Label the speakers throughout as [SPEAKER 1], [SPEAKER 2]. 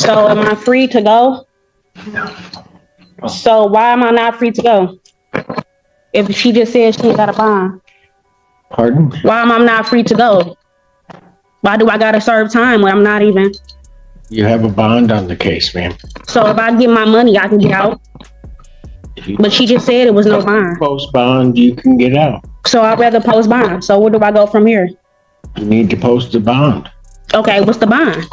[SPEAKER 1] So am I free to go? So why am I not free to go? If she just said she got a bond.
[SPEAKER 2] Pardon?
[SPEAKER 1] Why am I not free to go? Why do I gotta serve time when I'm not even?
[SPEAKER 2] You have a bond on the case, ma'am.
[SPEAKER 1] So if I get my money, I can get out. But she just said it was no bond.
[SPEAKER 2] Post bond, you can get out.
[SPEAKER 1] So I'd rather post bond. So where do I go from here?
[SPEAKER 2] You need to post the bond.
[SPEAKER 1] Okay, what's the bond?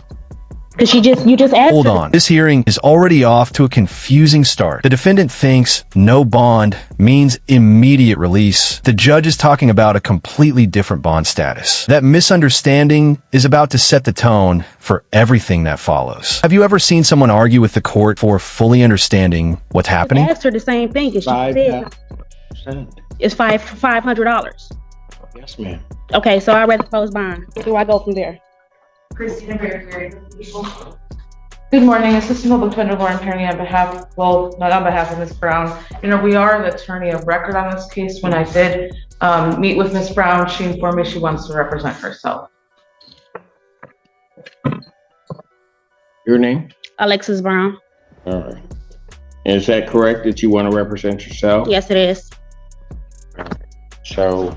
[SPEAKER 1] Because you just asked.
[SPEAKER 3] Hold on. This hearing is already off to a confusing start. The defendant thinks no bond means immediate release. The judge is talking about a completely different bond status. That misunderstanding is about to set the tone for everything that follows. Have you ever seen someone argue with the court for fully understanding what's happening?
[SPEAKER 1] I asked her the same thing. She said it's $500.
[SPEAKER 2] Yes, ma'am.
[SPEAKER 1] Okay, so I'd rather post bond. Where do I go from there?
[SPEAKER 4] Good morning, Assistant Public Defender Lauren Perry on behalf, well, not on behalf of Ms. Brown. You know, we are the attorney of record on this case. When I did meet with Ms. Brown, she informed me she wants to represent herself.
[SPEAKER 2] Your name?
[SPEAKER 1] Alexis Brown.
[SPEAKER 2] All right. Is that correct that you want to represent yourself?
[SPEAKER 1] Yes, it is.
[SPEAKER 2] So,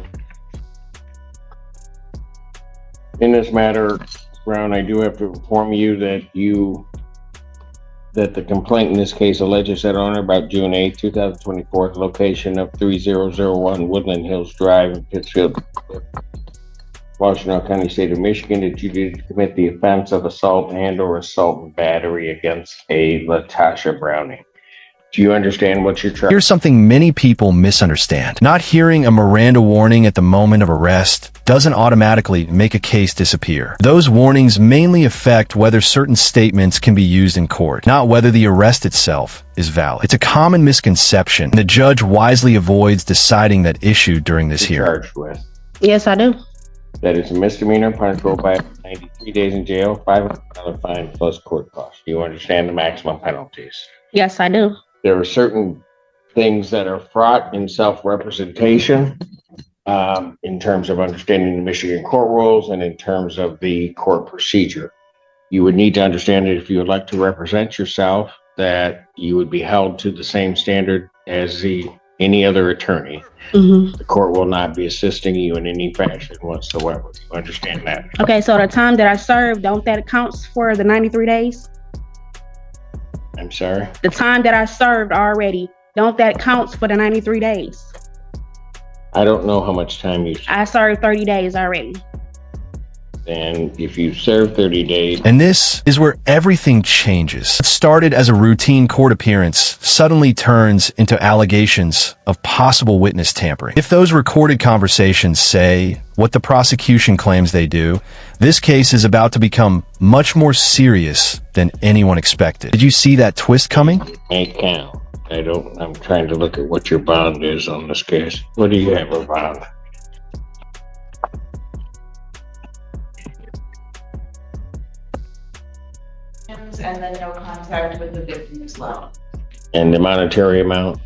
[SPEAKER 2] in this matter, Brown, I do have to inform you that the complaint in this case alleges that on or about June 8, 2024, location of 3001 Woodland Hills Drive in Pittsfield, Washtenaw County, State of Michigan, that you did commit the offense of assault and/or assault and battery against a Latasha Browning. Do you understand what you're trying?
[SPEAKER 3] Here's something many people misunderstand. Not hearing a Miranda warning at the moment of arrest doesn't automatically make a case disappear. Those warnings mainly affect whether certain statements can be used in court, not whether the arrest itself is valid. It's a common misconception, and the judge wisely avoids deciding that issue during this hearing.
[SPEAKER 2] Charged with?
[SPEAKER 1] Yes, I do.
[SPEAKER 2] That is a misdemeanor, punishable by 93 days in jail, $500 fine plus court costs. Do you understand the maximum penalties?
[SPEAKER 1] Yes, I do.
[SPEAKER 2] There are certain things that are fraught in self-representation in terms of understanding the Michigan court rules and in terms of the court procedure. You would need to understand that if you would like to represent yourself, that you would be held to the same standard as any other attorney.
[SPEAKER 1] Mm-hmm.
[SPEAKER 2] The court will not be assisting you in any fashion whatsoever. Do you understand that?
[SPEAKER 1] Okay, so the time that I served, don't that counts for the 93 days?
[SPEAKER 2] I'm sorry?
[SPEAKER 1] The time that I served already, don't that counts for the 93 days?
[SPEAKER 2] I don't know how much time you
[SPEAKER 1] I served 30 days already.
[SPEAKER 2] And if you serve 30 days.
[SPEAKER 3] And this is where everything changes. What started as a routine court appearance suddenly turns into allegations of possible witness tampering. If those recorded conversations say what the prosecution claims they do, this case is about to become much more serious than anyone expected. Did you see that twist coming?
[SPEAKER 2] May count. I'm trying to look at what your bond is on this case. What do you have a bond?
[SPEAKER 4] And then no contact with the victim's loan.
[SPEAKER 2] And the monetary amount?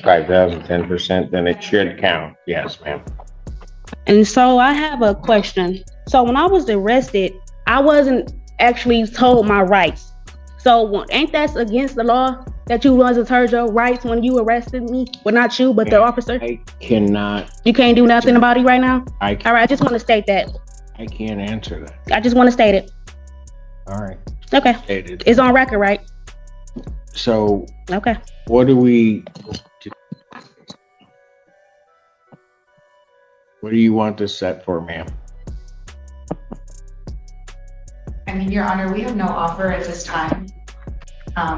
[SPEAKER 2] 5,000, 10%, then it should count. Yes, ma'am.
[SPEAKER 1] And so I have a question. So when I was arrested, I wasn't actually told my rights. So ain't that against the law that you wasn't told your rights when you arrested me? Well, not you, but the officer.
[SPEAKER 2] I cannot.
[SPEAKER 1] You can't do nothing about it right now?
[SPEAKER 2] All
[SPEAKER 1] right, I just want to state that.
[SPEAKER 2] I can't answer that.
[SPEAKER 1] I just want to state it.
[SPEAKER 2] All right.
[SPEAKER 1] Okay.
[SPEAKER 2] Stated.
[SPEAKER 1] It's on record, right?
[SPEAKER 2] So.
[SPEAKER 1] Okay.
[SPEAKER 2] What do you want this set for, ma'am?
[SPEAKER 5] I mean, Your Honor, we have no offer at this time.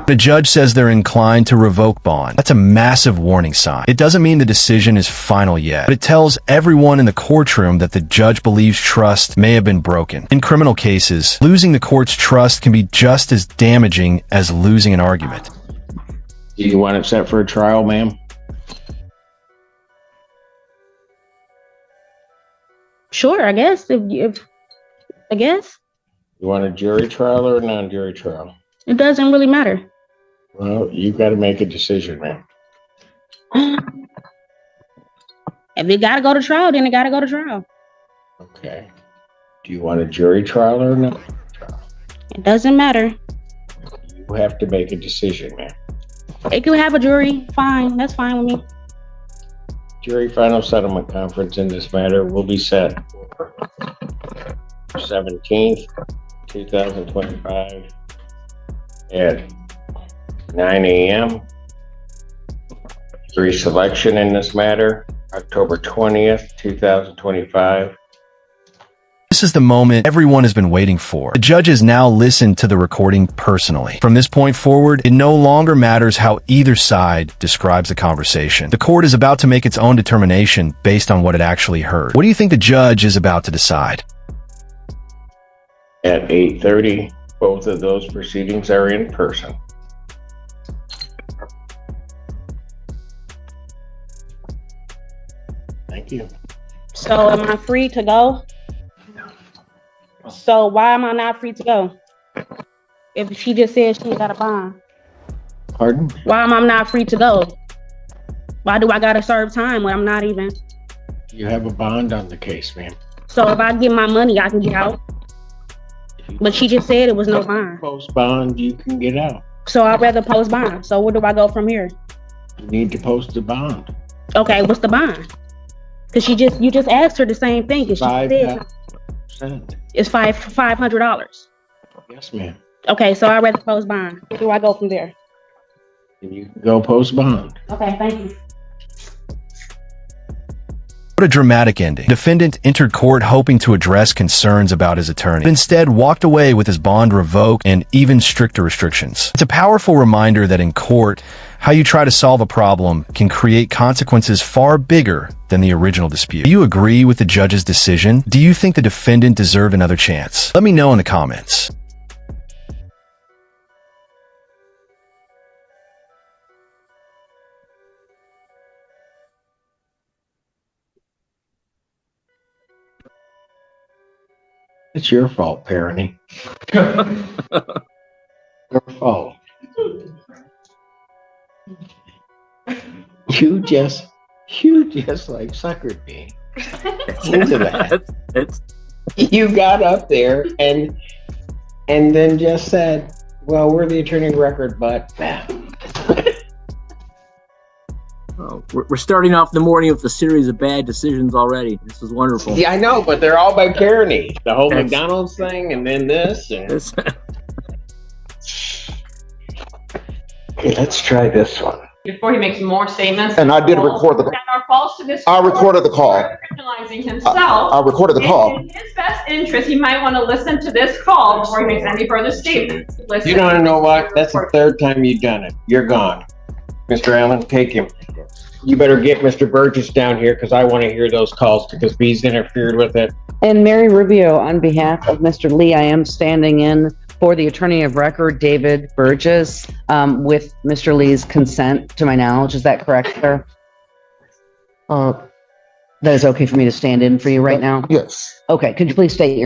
[SPEAKER 3] The judge says they're inclined to revoke bond. That's a massive warning sign. It doesn't mean the decision is final yet, but it tells everyone in the courtroom that the judge believes trust may have been broken. In criminal cases, losing the court's trust can be just as damaging as losing an argument.
[SPEAKER 2] Do you want it set for a trial, ma'am?
[SPEAKER 1] Sure, I guess. I guess.
[SPEAKER 2] You want a jury trial or a non-jury trial?
[SPEAKER 1] It doesn't really matter.
[SPEAKER 2] Well, you've got to make a decision, ma'am.
[SPEAKER 1] If it got to go to trial, then it got to go to trial.
[SPEAKER 2] Okay. Do you want a jury trial or no?
[SPEAKER 1] It doesn't matter.
[SPEAKER 2] You have to make a decision, man.
[SPEAKER 1] It can have a jury. Fine. That's fine with me.
[SPEAKER 2] Jury final settlement conference in this matter will be set for 17th, 2025 at 9 a.m. Jury selection in this matter, October 20th, 2025.
[SPEAKER 3] This is the moment everyone has been waiting for. The judges now listen to the recording personally. From this point forward, it no longer matters how either side describes the conversation. The court is about to make its own determination based on what it actually heard. What do you think the judge is about to decide?
[SPEAKER 2] At 8:30, both of those proceedings are in person. Thank you.
[SPEAKER 1] So am I free to go? So why am I not free to go? If she just said she got a bond.
[SPEAKER 2] Pardon?
[SPEAKER 1] Why am I not free to go? Why do I gotta serve time when I'm not even?
[SPEAKER 2] You have a bond on the case, ma'am.
[SPEAKER 1] So if I get my money, I can get out. But she just said it was no bond.
[SPEAKER 2] Post bond, you can get out.
[SPEAKER 1] So I'd rather post bond. So where do I go from here?
[SPEAKER 2] You need to post the bond.
[SPEAKER 1] Okay, what's the bond? Cause you just asked her the same thing. Cause she said
[SPEAKER 2] 5%.
[SPEAKER 1] it's $500.
[SPEAKER 2] Yes, ma'am.
[SPEAKER 1] Okay, so I'd rather post bond. Where do I go from there?
[SPEAKER 2] You can go post bond.
[SPEAKER 1] Okay, thank you.
[SPEAKER 3] What a dramatic ending. Defendant entered court hoping to address concerns about his attorney, but instead walked away with his bond revoked and even stricter restrictions. It's a powerful reminder that in court, how you try to solve a problem can create consequences far bigger than the original dispute. Do you agree with the judge's decision? Do you think the defendant deserved another chance? Let me know in the comments.
[SPEAKER 2] It's your fault, parenting. Your fault. You just like suckered me into that. You got up there and then just said, well, we're the attorney of record, but
[SPEAKER 6] Oh, we're starting off the morning with a series of bad decisions already. This is wonderful.
[SPEAKER 2] yeah, I know, but they're all by Kearney. The whole
[SPEAKER 6] That's-
[SPEAKER 2] McDonald's thing and then this. And...
[SPEAKER 6] This-
[SPEAKER 2] Okay, let's try this one.
[SPEAKER 7] Before he makes more statements.
[SPEAKER 8] And I did record the-
[SPEAKER 7] That are false to this.
[SPEAKER 8] I recorded the call.
[SPEAKER 7] Criminalizing himself.
[SPEAKER 8] I recorded the call.
[SPEAKER 7] In his best interest, he might want to listen to this call before he makes any further statements. Listen.
[SPEAKER 2] You don't know what? That's the third time you've done it. You're gone. Mr. Allen, take him. You better get Mr. Burgess down here because I want to hear those calls because B's interfered with it.
[SPEAKER 9] And Mary Rubio, on behalf of Mr. Lee, I am standing in for the attorney of record, David Burgess, with Mr. Lee's consent, to my knowledge. Is that correct, sir? That is okay for me to stand in for you right now?
[SPEAKER 8] Yes.
[SPEAKER 9] Okay, could you please state your